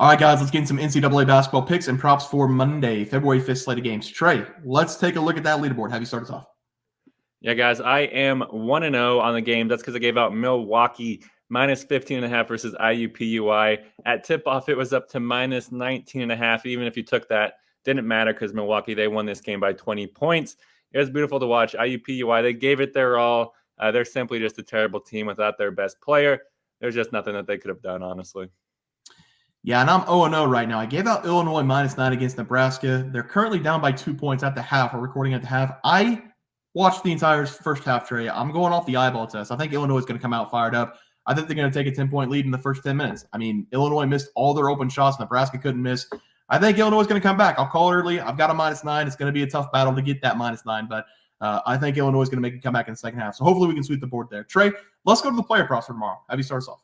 All right, guys, let's get in some NCAA basketball picks and props for Monday, February 5th slate of games. Trey, let's take a look at that leaderboard. Have you start us off? Yeah, guys, I am 1-0 on the game. That's because I gave out Milwaukee minus 15.5 versus IUPUI. At tip-off, it was up to minus 19.5. Even if you took that, didn't matter because Milwaukee, they won this game by 20 points. It was beautiful to watch. IUPUI, they gave it their all. They're simply just a terrible team without their best player. There's just nothing that they could have done, honestly. Yeah, and I'm 0-0 right now. I gave out Illinois -9 against Nebraska. They're currently down by 2 points at the half. We're recording at the half. I watched the entire first half, Trey. I'm going off the eyeball test. I think Illinois is going to come out fired up. I think they're going to take a 10-point lead in the first 10 minutes. I mean, Illinois missed all their open shots. Nebraska couldn't miss. I think Illinois is going to come back. I'll call it early. I've got a -9. It's going to be a tough battle to get that -9, but I think Illinois is going to make a comeback in the second half. So hopefully we can sweep the board there. Trey, let's go to the player props for tomorrow. Have you start us off?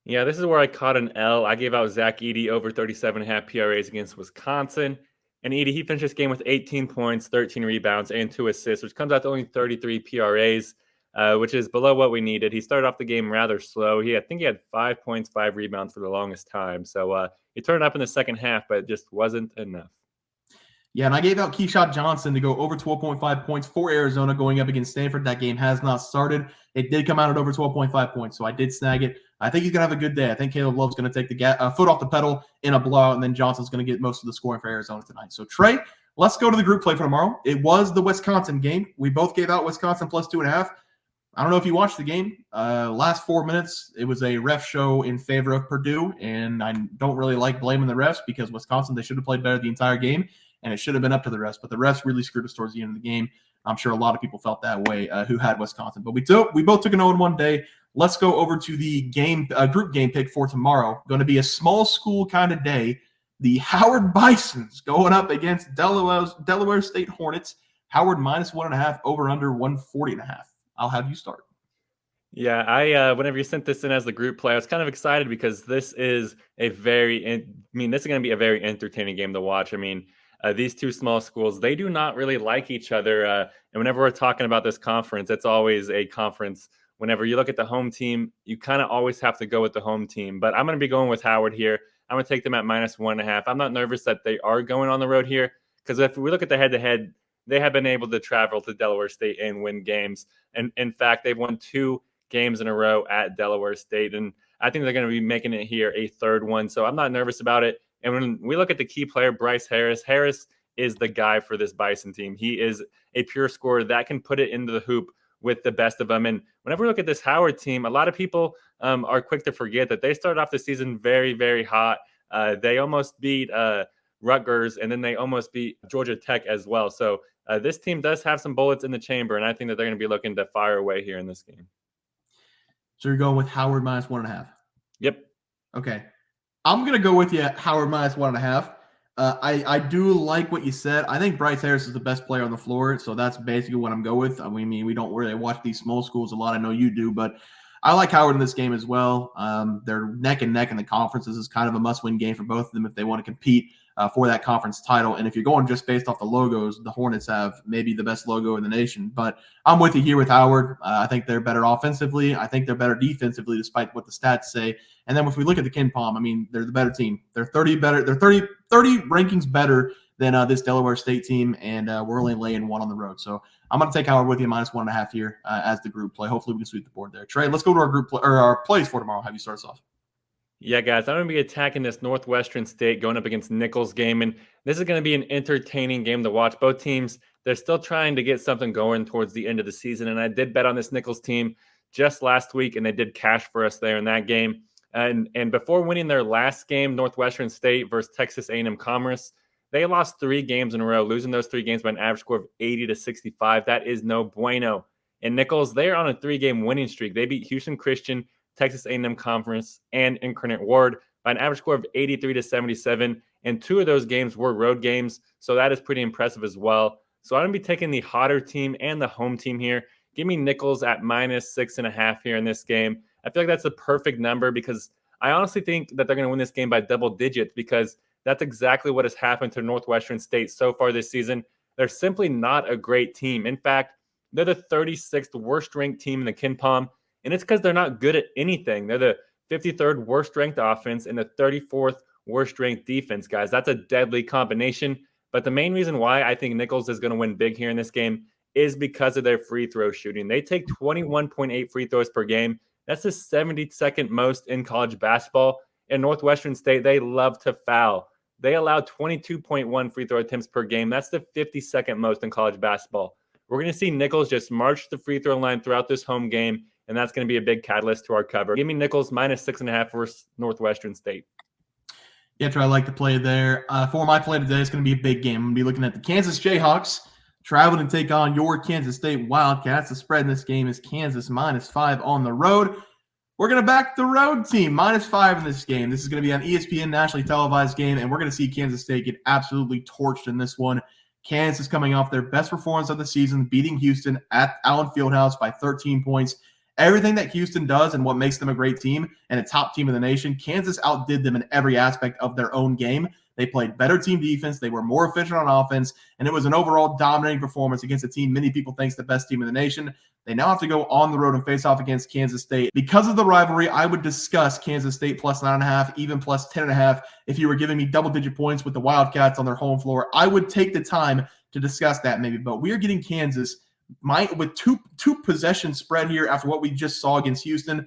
Yeah, this is where I caught an L. I gave out Zach Edey over 37.5 PRAs against Wisconsin. And Edey, he finished this game with 18 points, 13 rebounds, and 2 assists, which comes out to only 33 PRAs, which is below what we needed. He started off the game rather slow. I think he had 5 points, 5 rebounds for the longest time. So he turned up in the second half, but it just wasn't enough. Yeah, and I gave out Keyshawn Johnson to go over 12.5 points for Arizona going up against Stanford. That game has not started. It did come out at over 12.5 points, so I did snag it. I think he's going to have a good day. I think Caleb Love's going to take the foot off the pedal in a blowout, and then Johnson's going to get most of the scoring for Arizona tonight. So, Trey, let's go to the group play for tomorrow. It was the Wisconsin game. We both gave out Wisconsin plus 2.5. I don't know if you watched the game. Last 4 minutes, it was a ref show in favor of Purdue, and I don't really like blaming the refs because Wisconsin, they should have played better the entire game, and it should have been up to the refs. But the refs really screwed us towards the end of the game. I'm sure a lot of people felt that way who had Wisconsin. But we both took an 0-1 day. Let's go over to the game group game pick for tomorrow. Going to be a small school kind of day. The Howard Bisons going up against Delaware State Hornets. Howard -1.5, over under 140.5. I'll have you start. Yeah, I whenever you sent this in as the group play, I was kind of excited because this is this is going to be a very entertaining game to watch. I mean, these two small schools, they do not really like each other. And whenever we're talking about this conference, it's always a conference. Whenever you look at the home team, you kind of always have to go with the home team. But I'm going to be going with Howard here. I'm going to take them at -1.5. I'm not nervous that they are going on the road here because if we look at the head-to-head, they have been able to travel to Delaware State and win games. And in fact, they've won 2 games in a row at Delaware State. And I think they're going to be making it here a third one. So I'm not nervous about it. And when we look at the key player, Bryce Harris is the guy for this Bison team. He is a pure scorer that can put it into the hoop with the best of them. And whenever we look at this Howard team, a lot of people are quick to forget that they started off the season very, very hot. They almost beat Rutgers, and then they almost beat Georgia Tech as well. So this team does have some bullets in the chamber, and I think that they're going to be looking to fire away here in this game. So you're going with Howard -1.5? Yep. Okay. I'm going to go with you at Howard -1.5. I do like what you said. I think Bryce Harris is the best player on the floor, so that's basically what I'm going with. I mean, we don't really watch these small schools a lot. I know you do, but I like Howard in this game as well. They're neck and neck in the conference. This is kind of a must-win game for both of them if they want to compete for that conference title. And if you're going just based off the logos, the Hornets have maybe the best logo in the nation. But I'm with you here with Howard. I think they're better offensively. I think they're better defensively, despite what the stats say. And then if we look at the KenPom, I mean, they're the better team. They're 30 better. They're 30 rankings better than this Delaware State team, and we're only laying 1 on the road. So I'm going to take Howard with you -1.5 here as the group play. Hopefully we can sweep the board there. Trey, let's go to our group play, or our plays for tomorrow. Have you start us off? Yeah, guys, I'm going to be attacking this Northwestern State going up against Nicholls game, and this is going to be an entertaining game to watch. Both teams, they're still trying to get something going towards the end of the season, and I did bet on this Nicholls team just last week, and they did cash for us there in that game. And before winning their last game, Northwestern State versus Texas A&M Commerce, they lost 3 games in a row, losing those 3 games by an average score of 80-65. That is no bueno. And Nicholls, they're on a 3-game winning streak. They beat Houston Christian, Texas A&M Conference, and Incarnate Ward by an average score of 83-77. And 2 of those games were road games, so that is pretty impressive as well. So I'm going to be taking the hotter team and the home team here. Give me Nicholls at -6.5 here in this game. I feel like that's the perfect number because I honestly think that they're going to win this game by double digits because that's exactly what has happened to Northwestern State so far this season. They're simply not a great team. In fact, they're the 36th worst ranked team in the KenPom, and it's because they're not good at anything. They're the 53rd worst ranked offense and the 34th worst ranked defense, guys. That's a deadly combination. But the main reason why I think Nicholls is going to win big here in this game is because of their free throw shooting. They take 21.8 free throws per game. That's the 72nd most in college basketball. In Northwestern State, they love to foul. They allow 22.1 free throw attempts per game. That's the 52nd most in college basketball. We're going to see Nicholls just march the free throw line throughout this home game, and that's going to be a big catalyst to our cover. Give me Nicholls -6.5 versus Northwestern State. Yeah, Trey, I like the play there. For my play today, it's going to be a big game. I'm going to be looking at the Kansas Jayhawks travel to take on your Kansas State Wildcats. The spread in this game is Kansas -5 on the road. We're going to back the road team -5 in this game. This is going to be an ESPN nationally televised game, and we're going to see Kansas State get absolutely torched in this one. Kansas is coming off their best performance of the season, beating Houston at Allen Fieldhouse by 13 points. Everything that Houston does and what makes them a great team and a top team in the nation, Kansas outdid them in every aspect of their own game. They played better team defense. They were more efficient on offense, and it was an overall dominating performance against a team many people think is the best team in the nation. They now have to go on the road and face off against Kansas State. Because of the rivalry, I would discuss Kansas State +9.5, even +10.5. If you were giving me double-digit points with the Wildcats on their home floor, I would take the time to discuss that maybe. But we are getting Kansas with two possession spread here after what we just saw against Houston.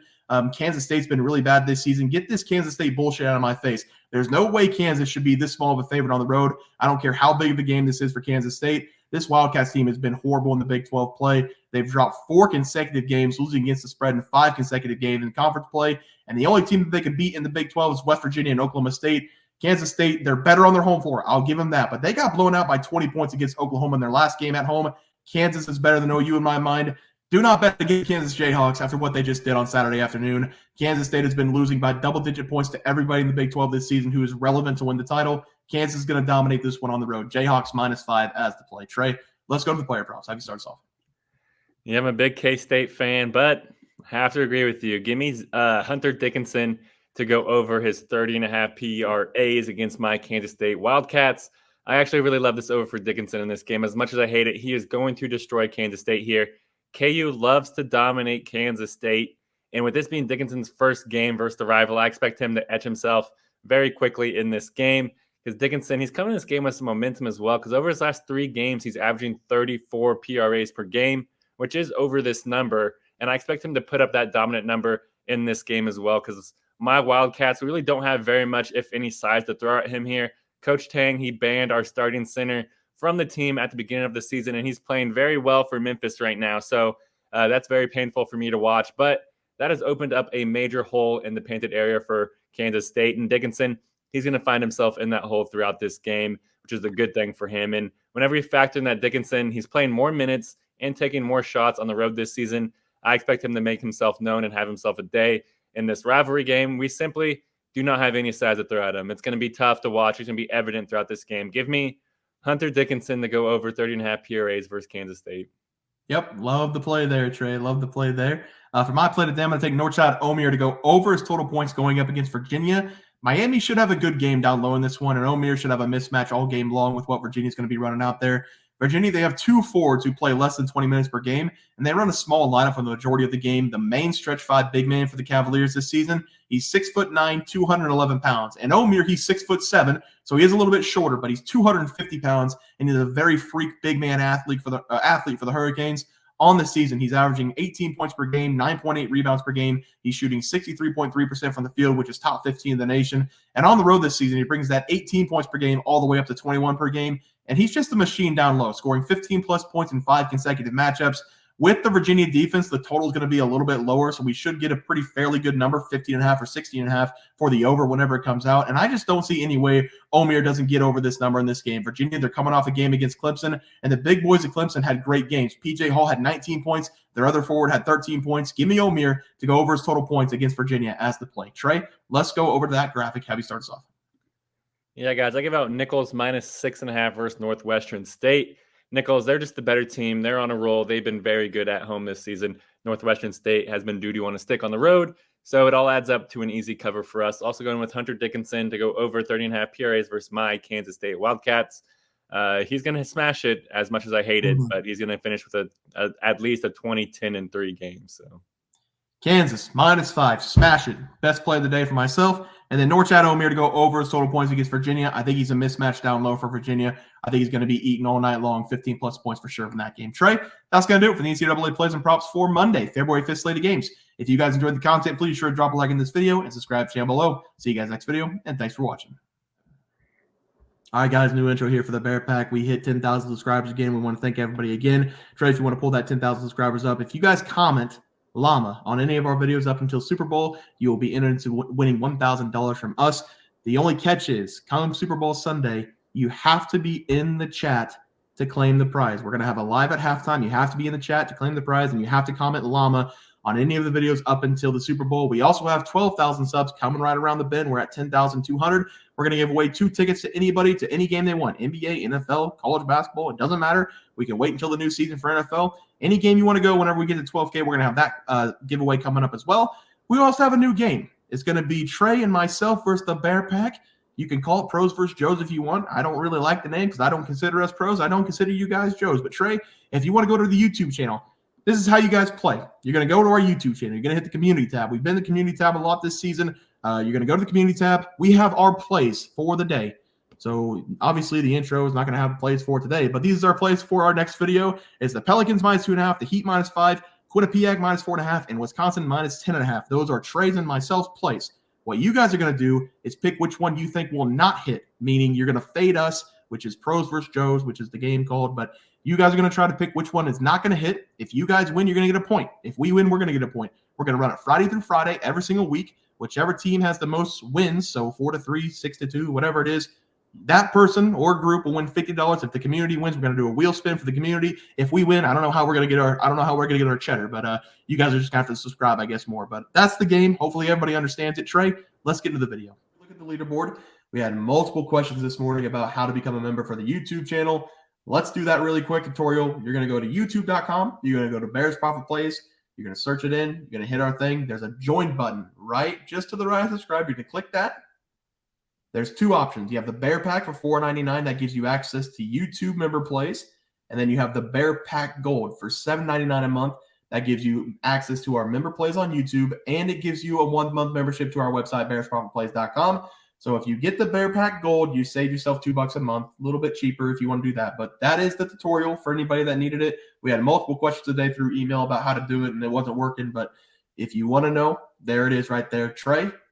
Kansas State's been really bad this season. Get this Kansas State bullshit out of my face. There's no way Kansas should be this small of a favorite on the road. I don't care how big of a game this is for Kansas State. This Wildcats team has been horrible in the Big 12 play. They've dropped 4 consecutive games, losing against the spread in 5 consecutive games in conference play. And the only team that they could beat in the Big 12 is West Virginia and Oklahoma State. Kansas State, they're better on their home floor. I'll give them that. But they got blown out by 20 points against Oklahoma in their last game at home. Kansas is better than OU in my mind. Do not bet against Kansas Jayhawks after what they just did on Saturday afternoon. Kansas State has been losing by double-digit points to everybody in the Big 12 this season who is relevant to win the title. Kansas is going to dominate this one on the road. Jayhawks -5 as the play. Trey, let's go to the player props. Have you start us off? Yeah, I'm a big K-State fan, but I have to agree with you. Give me Hunter Dickinson to go over his 30.5 PRAs against my Kansas State Wildcats. I actually really love this over for Dickinson in this game. As much as I hate it, he is going to destroy Kansas State here. KU loves to dominate Kansas State. And with this being Dickinson's first game versus the rival, I expect him to etch himself very quickly in this game. Because Dickinson, he's coming in this game with some momentum as well. Because over his last 3 games, he's averaging 34 PRAs per game, which is over this number. And I expect him to put up that dominant number in this game as well. Because my Wildcats, we really don't have very much, if any, size to throw at him here. Coach Tang, he banned our starting center from the team at the beginning of the season, and he's playing very well for Memphis right now. So that's very painful for me to watch. But that has opened up a major hole in the painted area for Kansas State. And Dickinson, he's going to find himself in that hole throughout this game, which is a good thing for him. And whenever you factor in that Dickinson, he's playing more minutes and taking more shots on the road this season, I expect him to make himself known and have himself a day in this rivalry game. We simply do not have any size to throw at him. It's going to be tough to watch. It's going to be evident throughout this game. Give me Hunter Dickinson to go over 30.5 PRAs versus Kansas State. Yep, love the play there, Trey. Love the play there. For my play today, I'm going to take Norchad Omier to go over his total points going up against Virginia. Miami should have a good game down low in this one, and Omier should have a mismatch all game long with what Virginia's going to be running out there. Virginia, they have 2 forwards who play less than 20 minutes per game, and they run a small lineup for the majority of the game. The main stretch 5 big man for the Cavaliers this season, he's 6'9", 211 pounds. And Omier, he's 6'7", so he is a little bit shorter, but he's 250 pounds, and he's a very freak big man athlete for the Hurricanes. On the season, he's averaging 18 points per game, 9.8 rebounds per game. He's shooting 63.3% from the field, which is top 15 in the nation. And on the road this season, he brings that 18 points per game all the way up to 21 per game. And he's just a machine down low, scoring 15-plus points in 5 consecutive matchups. With the Virginia defense, the total is going to be a little bit lower, so we should get a pretty fairly good number, 15.5 or 16.5 for the over whenever it comes out. And I just don't see any way Omier doesn't get over this number in this game. Virginia, they're coming off a game against Clemson, and the big boys at Clemson had great games. P.J. Hall had 19 points. Their other forward had 13 points. Give me Omier to go over his total points against Virginia as the play. Trey, let's go over to that graphic. Have you start us off? Yeah, guys, I give out Nicholls -6.5 versus Northwestern State. Nicholls, they're just the better team. They're on a roll. They've been very good at home this season. Northwestern State has been doo-doo on a stick on the road. So it all adds up to an easy cover for us. Also going with Hunter Dickinson to go over 30.5 PRAs versus my Kansas State Wildcats. He's going to smash it as much as I hate it, but he's going to finish with at least a 20-10-3 game. So Kansas -5, smash it. Best play of the day for myself. And then Norchad Omier to go over his total points against Virginia. I think he's a mismatch down low for Virginia. I think he's going to be eating all night long, 15-plus points for sure from that game. Trey, that's going to do it for the NCAA plays and props for Monday, February 5th slate of games. If you guys enjoyed the content, please be sure to drop a like in this video and subscribe to the channel below. See you guys next video, and thanks for watching. All right, guys, new intro here for the Bear Pack. We hit 10,000 subscribers again. We want to thank everybody again. Trey, if you want to pull that 10,000 subscribers up, if you guys comment llama on any of our videos up until Super Bowl, you will be entered into winning $1,000 from us. The only catch is, come Super Bowl Sunday, you have to be in the chat to claim the prize. We're going to have a live at halftime. You have to be in the chat to claim the prize, and you have to comment llama on any of the videos up until the Super Bowl. We also have 12,000 subs coming right around the bend. We're at 10,200. We're going to give away 2 tickets to anybody to any game they want, NBA, NFL, college basketball. It doesn't matter. We can wait until the new season for NFL. Any game you want to go, whenever we get to 12K, we're going to have that giveaway coming up as well. We also have a new game. It's going to be Trey and myself versus the Bear Pack. You can call it Pros versus Joes if you want. I don't really like the name because I don't consider us pros. I don't consider you guys Joes. But Trey, if you want to go to the YouTube channel, this is how you guys play. You're going to go to our YouTube channel. You're going to hit the community tab. We've been in the community tab a lot this season. You're going to go to the community tab. We have our plays for the day. So obviously the intro is not going to have plays for today, but these are our plays for our next video. It's the Pelicans -2.5, the Heat -5, Quinnipiac -4.5, and Wisconsin -10.5. Those are Trey's and myself's plays. What you guys are going to do is pick which one you think will not hit, meaning you're going to fade us, which is Pros versus Joes, which is the game called, but you guys are going to try to pick which one is not going to hit. If you guys win, you're going to get a point. If we win, we're going to get a point. We're going to run it Friday through Friday every single week. Whichever team has the most wins, so 4-3, 6-2, whatever it is, that person or group will win $50. If the community wins, we're going to do a wheel spin for the community. If we win, I don't know how we're going to get our cheddar, but you guys are just going to have to subscribe, I guess, more. But that's the game. Hopefully everybody understands it. Trey, let's get into the video. Look at the leaderboard. We had multiple questions this morning about how to become a member for the YouTube channel. Let's do that really quick tutorial. You're going to go to youtube.com. You're going to go to Bears Profit Plays. You're going to search it in. You're going to hit our thing. There's a join button right just to the right of subscribe. You're going to click that. There's 2 options. You have the Bear Pack for $4.99. That gives you access to YouTube member plays. And then you have the Bear Pack Gold for $7.99 a month. That gives you access to our member plays on YouTube. And it gives you a 1-month membership to our website, bearsprofitplays.com. So if you get the Bear Pack Gold, you save yourself $2 a month, a little bit cheaper if you want to do that. But that is the tutorial for anybody that needed it. We had multiple questions today through email about how to do it, and it wasn't working. But if you want to know, there it is right there. Trey,